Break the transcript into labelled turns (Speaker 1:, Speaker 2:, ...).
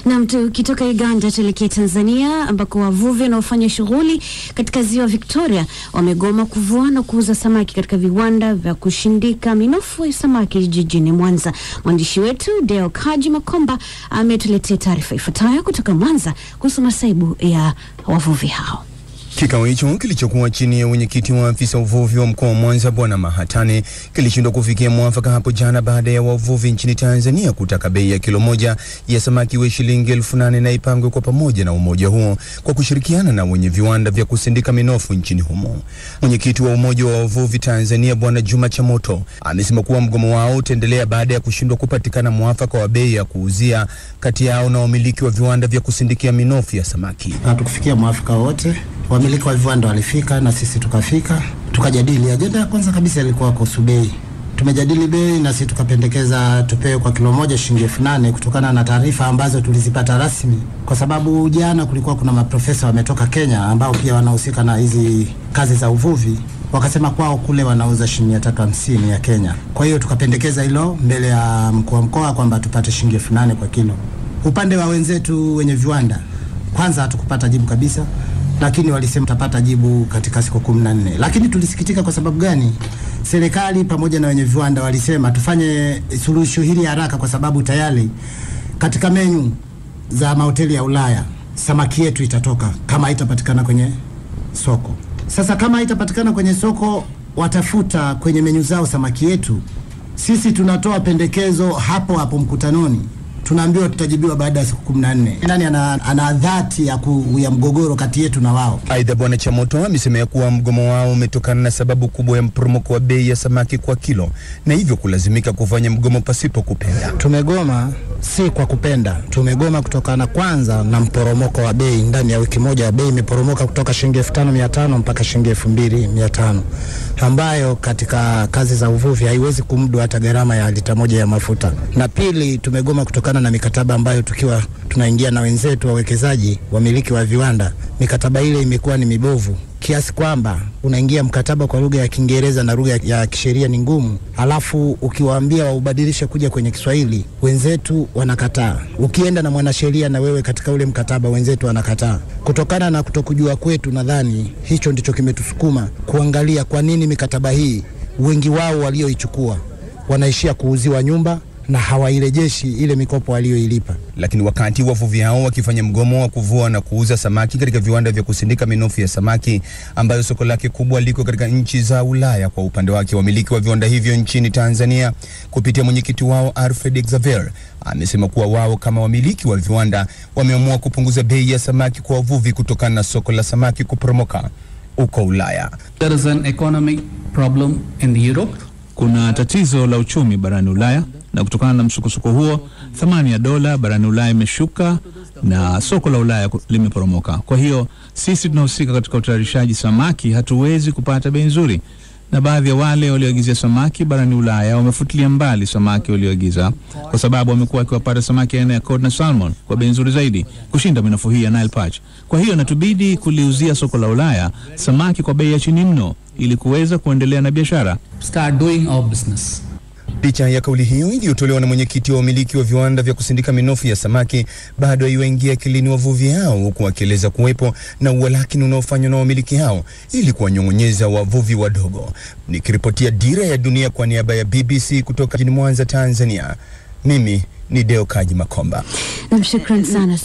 Speaker 1: Na tukitoka Uganda tuelekea Tanzania ambako wavuvi wanaofanya shughuli katika ziwa Victoria wamegoma kuvua na kuuza samaki katika viwanda vya kushindika minofu ya samaki jijini Mwanza. Mwandishi wetu Deo Kaji Makomba ametuletea taarifa ifuatayo kutoka Mwanza kuhusu masaibu ya wavuvi hao.
Speaker 2: Kikao hicho kilichokuwa chini ya mwenyekiti wa afisa uvuvi wa mkoa wa Mwanza Bwana Mahatane kilishindwa kufikia mwafaka hapo jana baada ya wavuvi nchini Tanzania kutaka bei ya kilo moja ya samaki wa shilingi 8,000 na ipangwe kwa pamoja na umoja huo kwa kushirikiana na wenye viwanda vya kusindika minofu nchini humo. Mwenyekiti wa umoja wa wavuvi Tanzania Bwana Juma Chamoto amesema kuwa mgomo wao utaendelea baada ya kushindwa kupatikana mwafaka wa bei ya kuuzia kati yao na wamiliki wa viwanda vya kusindikia minofu ya samaki.
Speaker 3: Hatukufikia mwafaka wote. Wamiliki wa viwanda walifika na sisi tukafika, tukajadili. Ajenda ya kwanza kabisa ilikuwa kuhusu bei. Tumejadili bei na sisi tukapendekeza tupewe kwa kilo moja shilingi 8,000 kutokana na taarifa ambazo tulizipata rasmi, kwa sababu jana kulikuwa kuna maprofesa wametoka Kenya ambao pia wanahusika na hizi kazi za uvuvi, wakasema kwao kule wanauza shilingi 350 ya Kenya. Kwa hiyo tukapendekeza hilo mbele ya mkuu wa mkoa kwamba tupate shilingi 8,000 kwa kilo. Upande wa wenzetu wenye viwanda kwanza hatukupata jibu kabisa, lakini walisema tutapata jibu katika siku 14. Lakini tulisikitika kwa sababu gani? Serikali pamoja na wenye viwanda walisema tufanye suluhisho hili haraka, kwa sababu tayari katika menyu za mahoteli ya Ulaya samaki yetu itatoka kama haitapatikana kwenye soko. Sasa kama haitapatikana kwenye soko, watafuta kwenye menyu zao samaki yetu. Sisi tunatoa pendekezo hapo hapo mkutanoni, tunaambiwa tutajibiwa baada ya siku 14. Nani ana dhati ya mgogoro kati yetu na wao?
Speaker 2: Aidha, Bwana Chamoto amesema kuwa mgomo wao umetokana na sababu kubwa ya mporomoko wa bei ya samaki kwa kilo na hivyo kulazimika kufanya mgomo pasipo kupenda.
Speaker 3: Tumegoma si kwa kupenda, tumegoma kutokana kwanza na mporomoko wa bei. Ndani ya wiki moja ya bei imeporomoka kutoka shilingi 5,500 mpaka shilingi 2,500, ambayo katika kazi za uvuvi haiwezi kumudu hata gharama ya lita moja ya mafuta. Na pili, tumegoma kutokana na mikataba ambayo tukiwa tunaingia na wenzetu wawekezaji, wamiliki wa viwanda, mikataba ile imekuwa ni mibovu kiasi kwamba unaingia mkataba kwa lugha ya Kiingereza na lugha ya kisheria ni ngumu, alafu ukiwaambia waubadilishe kuja kwenye Kiswahili wenzetu wanakataa. Ukienda na mwanasheria na wewe katika ule mkataba wenzetu wanakataa. Kutokana na kutokujua kwetu, nadhani hicho ndicho kimetusukuma kuangalia kwa nini mikataba hii wengi wao walioichukua wanaishia kuuziwa nyumba na hawairejeshi ile mikopo walioilipa.
Speaker 2: Lakini wakati wavuvi hao wakifanya mgomo wa kuvua na kuuza samaki katika viwanda vya kusindika minofu ya samaki ambayo soko lake kubwa liko katika nchi za Ulaya, kwa upande wake wamiliki wa viwanda hivyo nchini Tanzania kupitia mwenyekiti wao Alfred Xavier amesema kuwa wao kama wamiliki wa viwanda wameamua kupunguza bei ya samaki kwa wavuvi kutokana na soko la samaki kuporomoka uko Ulaya.
Speaker 4: There is an economic problem in Europe.
Speaker 5: Kuna tatizo la uchumi barani Ulaya, na kutokana na msukosuko huo thamani ya dola barani Ulaya imeshuka na soko la Ulaya limeporomoka. Kwa hiyo sisi tunahusika katika utayarishaji samaki hatuwezi kupata bei nzuri, na baadhi ya wale walioagizia samaki barani Ulaya wamefutilia mbali samaki walioagiza kwa sababu wamekuwa wakiwapata samaki aina ya cod na salmon kwa bei nzuri zaidi kushinda minofu hii ya Nile Perch. Kwa hiyo natubidi kuliuzia soko la Ulaya samaki kwa bei ya chini mno ili kuweza kuendelea na biashara.
Speaker 4: Start doing our business.
Speaker 2: Licha ya kauli hiyo iliyotolewa na mwenyekiti wa wamiliki wa viwanda vya kusindika minofu ya samaki, bado haiwaingia akilini wavuvi hao, huku wakieleza kuwepo na uwalakini unaofanywa na wamiliki hao ili kuwanyong'onyeza wavuvi wadogo. Nikiripotia Dira ya Dunia kwa niaba ya BBC kutoka jijini Mwanza, Tanzania, mimi ni Deo Kaji Makomba.
Speaker 1: Shukrani sana.